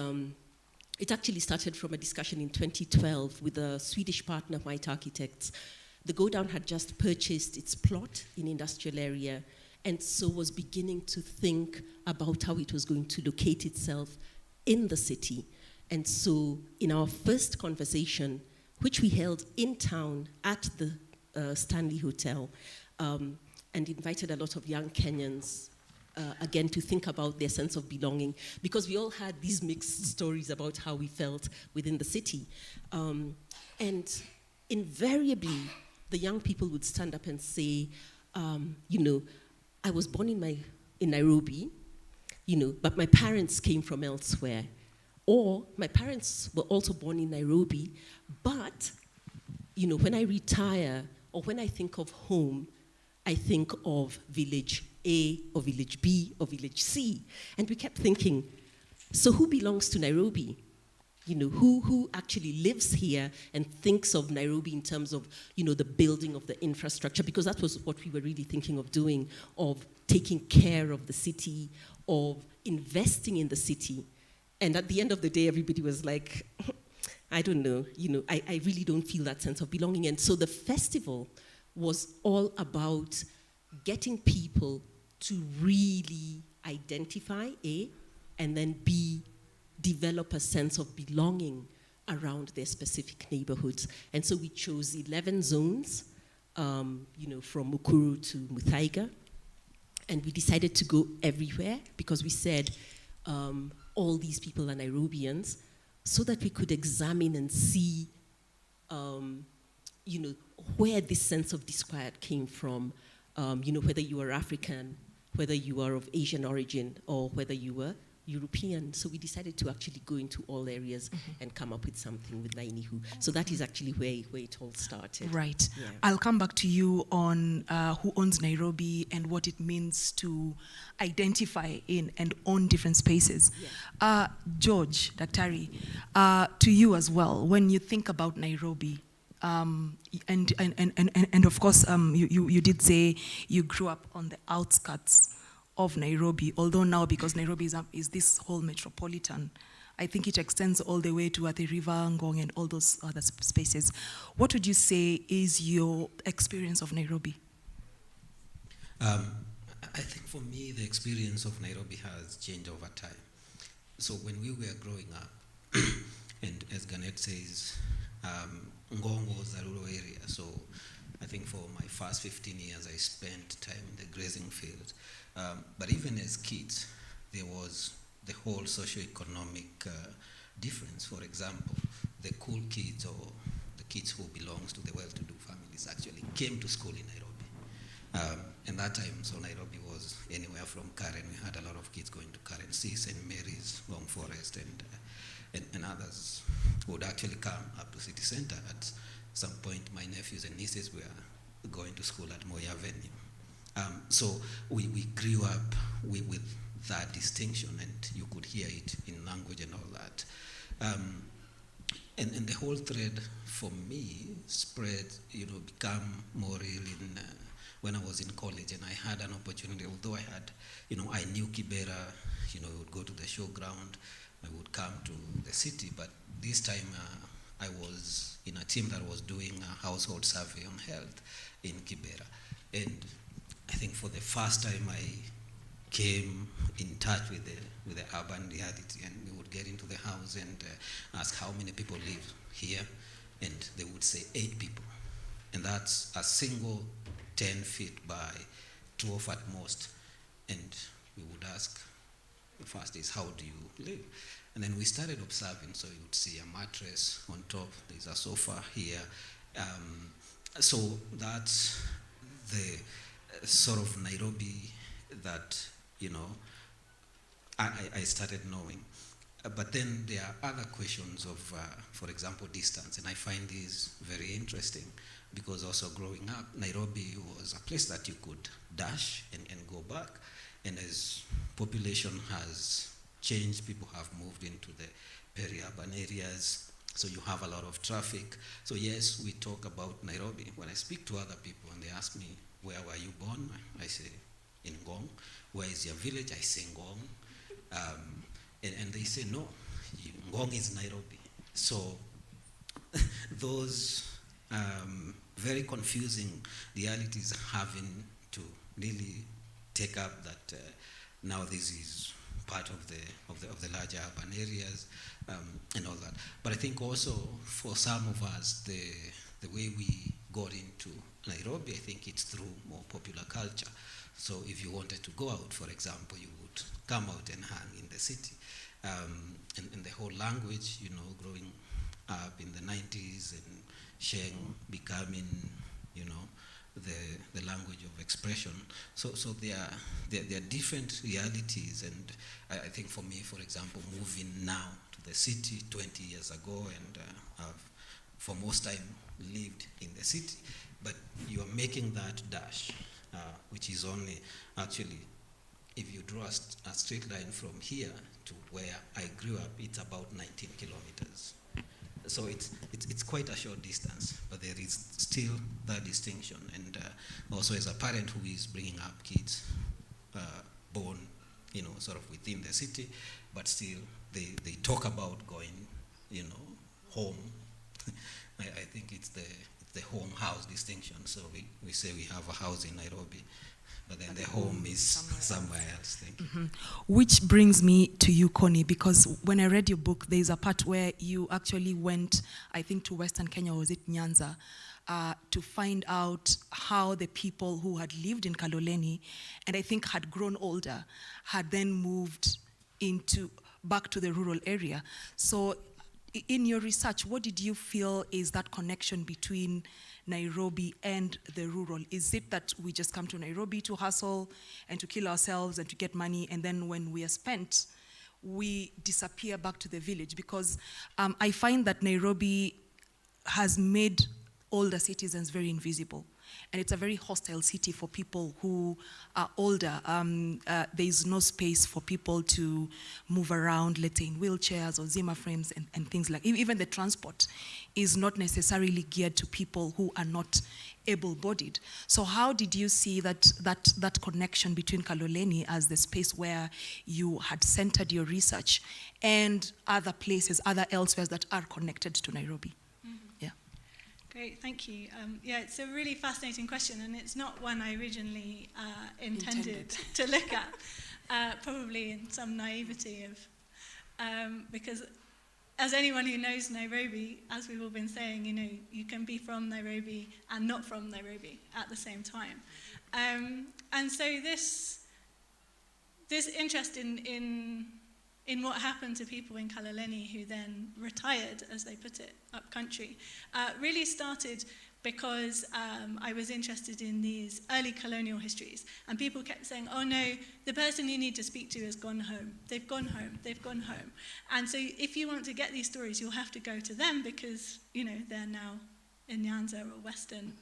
it actually started from a discussion in 2012 with a Swedish partner, White Architects. The Go Down had just purchased its plot in industrial area, and so was beginning to think about how it was going to locate itself in the city. And so in our first conversation, which we held in town at the Stanley Hotel, and invited a lot of young Kenyans, again, to think about their sense of belonging, because we all had these mixed stories about how we felt within the city. And invariably, the young people would stand up and say, I was born in Nairobi, but my parents came from elsewhere. Or my parents were also born in Nairobi, but, when I retire or when I think of home, I think of village A or village B or village C. And we kept thinking, so who belongs to Nairobi? Who actually lives here and thinks of Nairobi in terms of, the building of the infrastructure? Because that was what we were really thinking of doing, of taking care of the city, of investing in the city. And at the end of the day, everybody was like, I don't know, I really don't feel that sense of belonging. And so the festival was all about getting people to really identify, A, and then B, develop a sense of belonging around their specific neighborhoods. And so we chose 11 zones, from Mukuru to Muthaiga. And we decided to go everywhere because we said all these people are Nairobians, so that we could examine and see, where this sense of disquiet came from, whether you are African, whether you are of Asian origin, or whether you were European. So we decided to actually go into all areas and come up with something with Nainihu. So that is actually where it all started. Right. Yeah. I'll come back to you on who owns Nairobi and what it means to identify in and own different spaces. Yeah. George, Daktari, to you as well, when you think about Nairobi, and of course, you did say you grew up on the outskirts of Nairobi, although now, because Nairobi is this whole metropolitan, I think it extends all the way to Athi River, Ngong, and all those other spaces. What would you say is your experience of Nairobi? I think for me, the experience of Nairobi has changed over time. So when we were growing up, and as Garnett says, Ngong was a rural area. So I think for my first 15 years, I spent time in the grazing field. But even as kids, there was the whole socio-economic difference. For example, the cool kids or the kids who belongs to the well-to-do families actually came to school in Nairobi. And that time, so Nairobi was anywhere from Karen. We had a lot of kids going to Karen C, St. Mary's, Long Forest, and others would actually come up to city center. At some point, my nephews and nieces were going to school at Moi Avenue. So we grew up with that distinction, and you could hear it in language and all that. And the whole thread for me spread, become more real when I was in college, and I had an opportunity, although I knew Kibera, we would go to the showground, I would come to the city, but this time I was in a team that was doing a household survey on health in Kibera. And I think for the first time I came in touch with the urban reality, and we would get into the house and ask how many people live here, and they would say 8 people. And that's a single 10 feet by 12 at most. And we would ask, the first is, how do you live? And then we started observing, so you would see a mattress on top, there's a sofa here. So that's the sort of Nairobi that, I started knowing. But then there are other questions of, for example, distance, and I find these very interesting because also growing up, Nairobi was a place that you could dash and go back, and as population has changed, people have moved into the peri-urban areas, so you have a lot of traffic. So yes, we talk about Nairobi. When I speak to other people and they ask me, where were you born? I say, in Ngong. Where is your village? I say Ngong. And they say, no, Ngong is Nairobi. So those very confusing realities having to really take up that now this is part of the larger urban areas and all that. But I think also for some of us, the way we got into Nairobi, I think it's through more popular culture. So if you wanted to go out, for example, you would come out and hang in the city. And the whole language, you know, growing up in the 90s and Sheng becoming, you know, the language of expression. So there are different realities, and I think for me, for example, moving now to the city 20 years ago, and I've for most time lived in the city, but you are making that dash, which is only actually, if you draw a straight line from here to where I grew up, it's about 19 kilometers. So it's quite a short distance, but there is still that distinction. And also as a parent who is bringing up kids born, you know, sort of within the city, but still they talk about going, you know, home. I think it's the home house distinction. So we say we have a house in Nairobi, but then the home is somewhere else. Thank you. Mm-hmm. Which brings me to you, Connie, because when I read your book, there's a part where you actually went, I think, to Western Kenya, or was it Nyanza, to find out how the people who had lived in Kaloleni, and I think had grown older, had then moved back to the rural area. So in your research, what did you feel is that connection between Nairobi and the rural? Is it that we just come to Nairobi to hustle and to kill ourselves and to get money, and then when we are spent, we disappear back to the village? Because I find that Nairobi has made older citizens very invisible. And it's a very hostile city for people who are older. There is no space for people to move around, let's say in wheelchairs or Zimmer frames and things like that. Even the transport is not necessarily geared to people who are not able-bodied. So how did you see that connection between Kaloleni as the space where you had centered your research and other places, other elsewhere that are connected to Nairobi? Great, thank you. Yeah, it's a really fascinating question, and it's not one I originally intended to look at, probably in some naivety of, because as anyone who knows Nairobi, as we've all been saying, you know, you can be from Nairobi and not from Nairobi at the same time. And so this interest in what happened to people in Kaloleni who then retired, as they put it, up country, really started because I was interested in these early colonial histories. And people kept saying, oh no, the person you need to speak to has gone home. They've gone home, they've gone home. And so if you want to get these stories, you'll have to go to them because, you know, they're now in Nyanza or Western,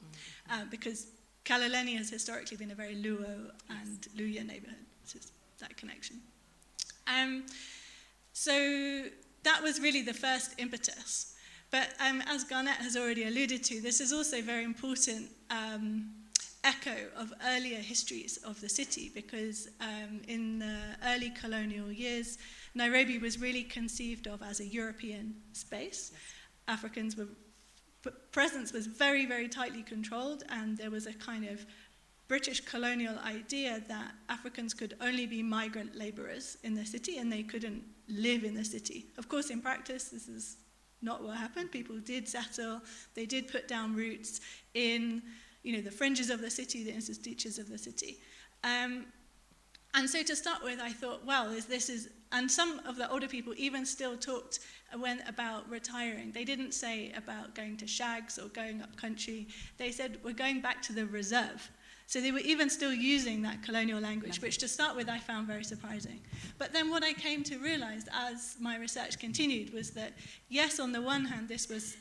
because Kaloleni has historically been a very Luo and Luya neighborhood. So it's that connection. So that was really the first impetus. But as Garnett has already alluded to, this is also a very important echo of earlier histories of the city, because in the early colonial years, Nairobi was really conceived of as a European space. Yes. Presence was very, very tightly controlled, and there was a kind of British colonial idea that Africans could only be migrant laborers in the city and they couldn't live in the city. Of course, in practice, this is not what happened. People did settle, they did put down roots in, you know, the fringes of the city, the institutions of the city. And so to start with, I thought, well, and some of the older people even still talked about retiring. They didn't say about going to shags or going up country. They said, we're going back to the reserve. So they were even still using that colonial language, which to start with I found very surprising. But then what I came to realize as my research continued was that, yes, on the one hand, this was,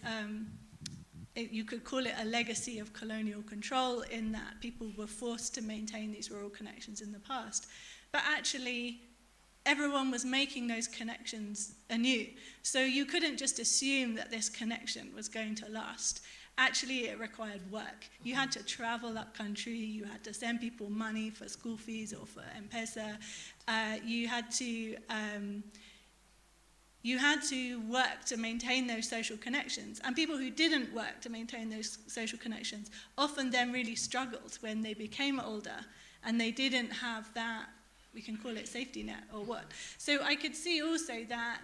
you could call it a legacy of colonial control in that people were forced to maintain these rural connections in the past. But actually, everyone was making those connections anew. So you couldn't just assume that this connection was going to last. actually it required work. You had to travel up country, you had to send people money for school fees or for M-Pesa. You had to work to maintain those social connections. And people who didn't work to maintain those social connections often then really struggled when they became older and they didn't have that, we can call it safety net or what. So I could see also that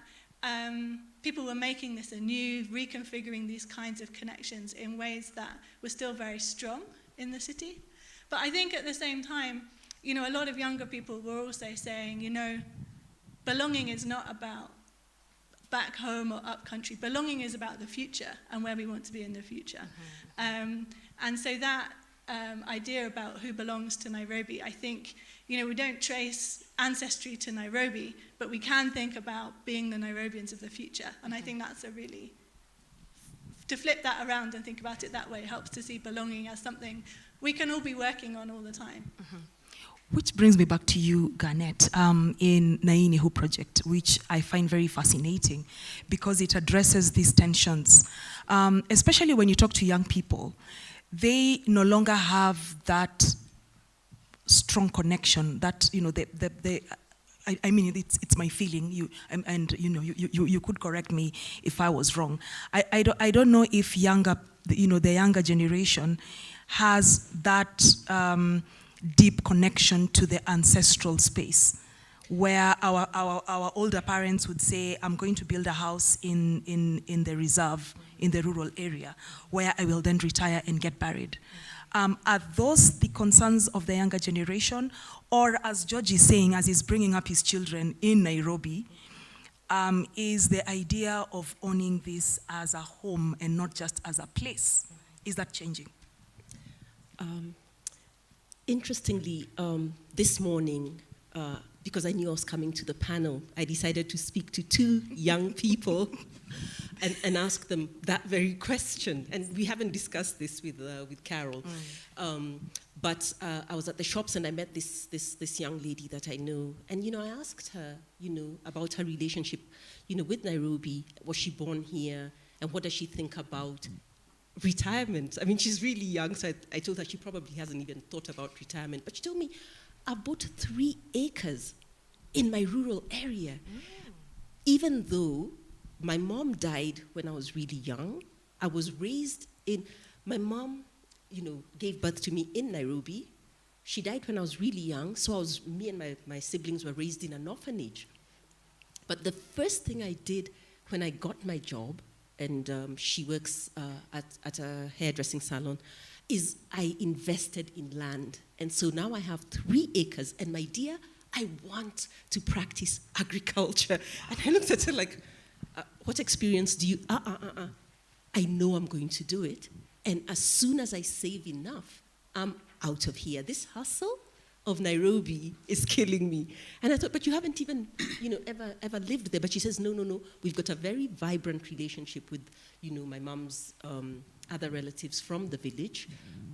people were making this anew, reconfiguring these kinds of connections in ways that were still very strong in the city. But I think at the same time, you know, a lot of younger people were also saying, you know, belonging is not about back home or up country. Belonging is about the future and where we want to be in the future. And so that idea about who belongs to Nairobi, I think, you know, we don't trace ancestry to Nairobi, but we can think about being the Nairobians of the future. And I think that's a really, to flip that around and think about it that way helps to see belonging as something we can all be working on all the time. Which brings me back to you, Garnet, in Nainehu project, which I find very fascinating because it addresses these tensions, especially when you talk to young people. They no longer have that strong connection that, you know, I mean, it's my feeling, and you know, you could correct me if I was wrong. I don't know if the younger generation has that deep connection to the ancestral space, where our older parents would say, I'm going to build a house in the reserve, in the rural area, where I will then retire and get buried. Are those the concerns of the younger generation? Or as George is saying, as he's bringing up his children in Nairobi, is the idea of owning this as a home and not just as a place? Is that changing? Interestingly, this morning, because I knew I was coming to the panel, I decided to speak to two young people and ask them that very question. And we haven't discussed this with Carol. But I was at the shops and I met this young lady that I know. And, you know, I asked her, you know, about her relationship, you know, with Nairobi. Was she born here? And what does she think about retirement? I mean, she's really young, so I told her she probably hasn't even thought about retirement. But she told me, I bought 3 acres in my rural area. Even though my mom died when I was really young, I was raised in, my mom, you know, gave birth to me in Nairobi. She died when I was really young, so me and my siblings were raised in an orphanage. But the first thing I did when I got my job, and she works at a hairdressing salon, is I invested in land. And so now I have 3 acres, and my dear, I want to practice agriculture. And I looked at her like, what experience do you, I know I'm going to do it. And as soon as I save enough, I'm out of here. This hustle of Nairobi is killing me. And I thought, but you haven't even, you know, ever lived there. But she says, no. We've got a very vibrant relationship with, you know, my mom's other relatives from the village.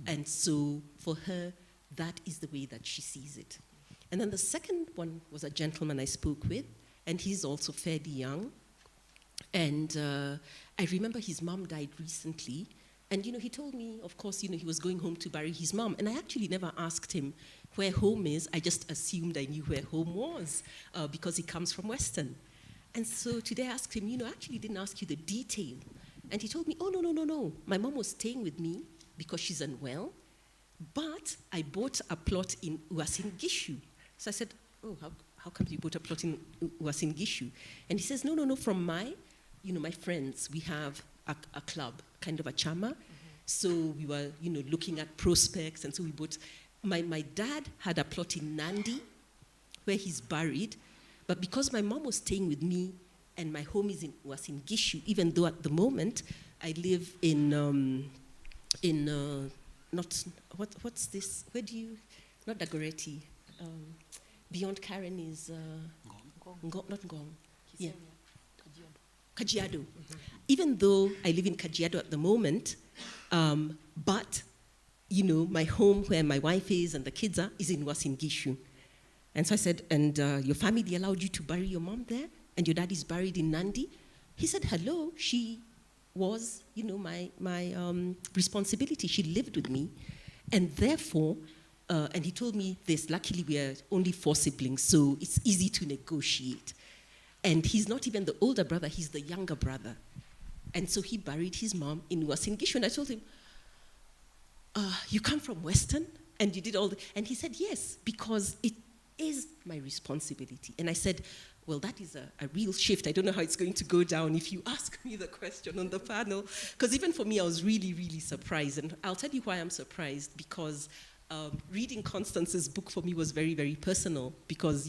And so for her, that is the way that she sees it. And then the second one was a gentleman I spoke with, and he's also fairly young. And I remember his mom died recently. And, you know, he told me, of course, you know, he was going home to bury his mom. And I actually never asked him where home is. I just assumed I knew where home was because he comes from Western. And so today I asked him, you know, I actually didn't ask you the detail. And he told me, oh, no. My mom was staying with me because she's unwell. But I bought a plot in Uasin Gishu. So I said, oh, how come you bought a plot in Uasin Gishu? And he says, no, from my friends, we have a club, kind of a chama. So we were, you know, looking at prospects, and so we bought, my dad had a plot in Nandi, where he's buried, but because my mom was staying with me, and my home is in Uasin Gishu, even though at the moment, I live what's this, where do you, not Dagoretti, beyond Karen is, not Ngong, yeah. Kajiado. Even though I live in Kajiado at the moment, but, you know, my home where my wife is and the kids are is in Uasin Gishu. And so I said, and your family allowed you to bury your mom there? And your dad is buried in Nandi? He said, hello, she was, my responsibility. She lived with me, and therefore, and he told me this, luckily we are only 4 siblings, so it's easy to negotiate. And he's not even the older brother, he's the younger brother. And so he buried his mom in Uasin Gishu, and I told him, you come from Western, and you did all and he said, yes, because it is my responsibility. And I said, well, that is a real shift. I don't know how it's going to go down if you ask me the question on the panel. Because even for me, I was really, really surprised. And I'll tell you why I'm surprised, because reading Constance's book for me was very, very personal, because,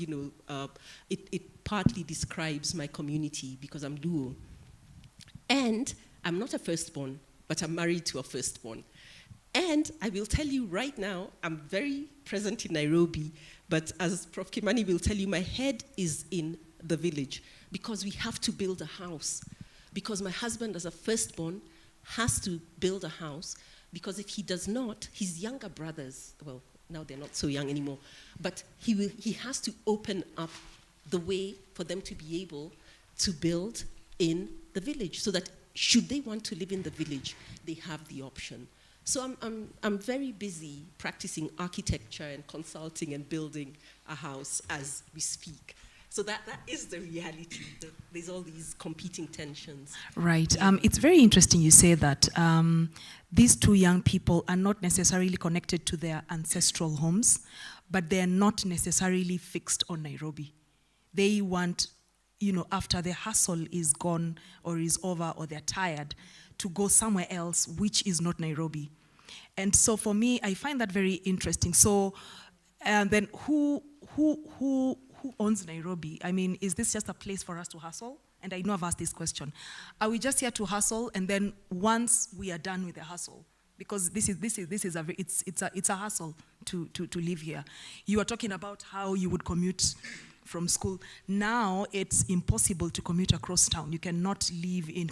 it partly describes my community, because I'm Luo. And I'm not a firstborn, but I'm married to a firstborn. And I will tell you right now, I'm very present in Nairobi, but as Prof. Kimani will tell you, my head is in the village, because we have to build a house. Because my husband, as a firstborn, has to build a house, because if he does not, his younger brothers, well, now they're not so young anymore, but he has to open up the way for them to be able to build in the village, so that should they want to live in the village, they have the option. So I'm very busy practicing architecture and consulting and building a house as we speak. So that is the reality. There's all these competing tensions. Right. It's very interesting you say that these 2 young people are not necessarily connected to their ancestral homes, but they're not necessarily fixed on Nairobi. They want, after the hustle is gone or is over or they're tired, to go somewhere else, which is not Nairobi. And so for me, I find that very interesting. So then who owns Nairobi? I mean, is this just a place for us to hustle? And I know I've asked this question. Are we just here to hustle, and then once we are done with the hustle, because it's a hustle to live here. You are talking about how you would commute from school. Now it's impossible to commute across town. You cannot live in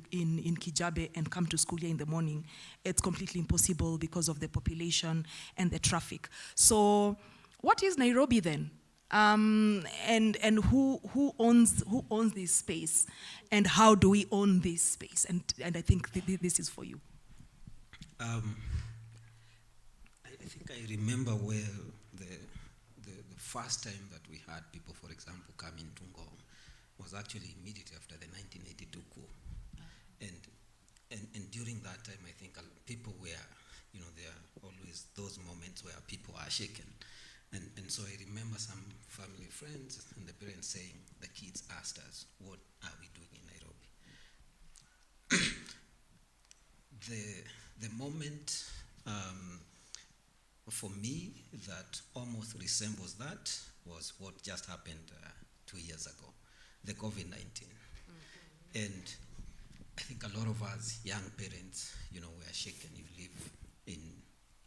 Kijabe and come to school here in the morning. It's completely impossible because of the population and the traffic. So what is Nairobi then? And who owns this space, and how do we own this space? And I think this is for you. I think I remember well the first time that we had people, for example, coming to Ngong was actually immediately after the 1982 coup. And during that time, I think people were, there are always those moments where people are shaken. And so I remember some family friends and the parents saying, the kids asked us, what are we doing in Nairobi? The moment for me that almost resembles that was what just happened 2 years ago, the COVID-19. Mm-hmm. And I think a lot of us young parents, were shaken. You live in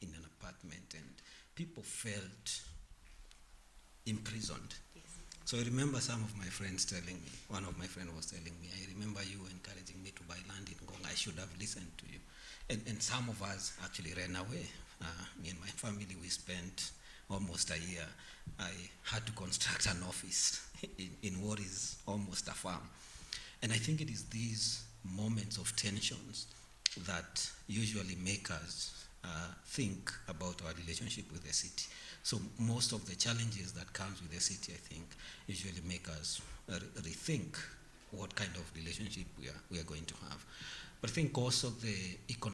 an apartment and people felt imprisoned. Yes. So I remember some of my friends telling me, one of my friends was telling me, I remember you encouraging me to buy land in Ngong. I should have listened to you. And some of us actually ran away. Me and my family, we spent almost a year. I had to construct an office in what is almost a farm. And I think it is these moments of tensions that usually make us think about our relationship with the city. So most of the challenges that comes with the city, I think, usually make us rethink what kind of relationship we are going to have. But I think also the economic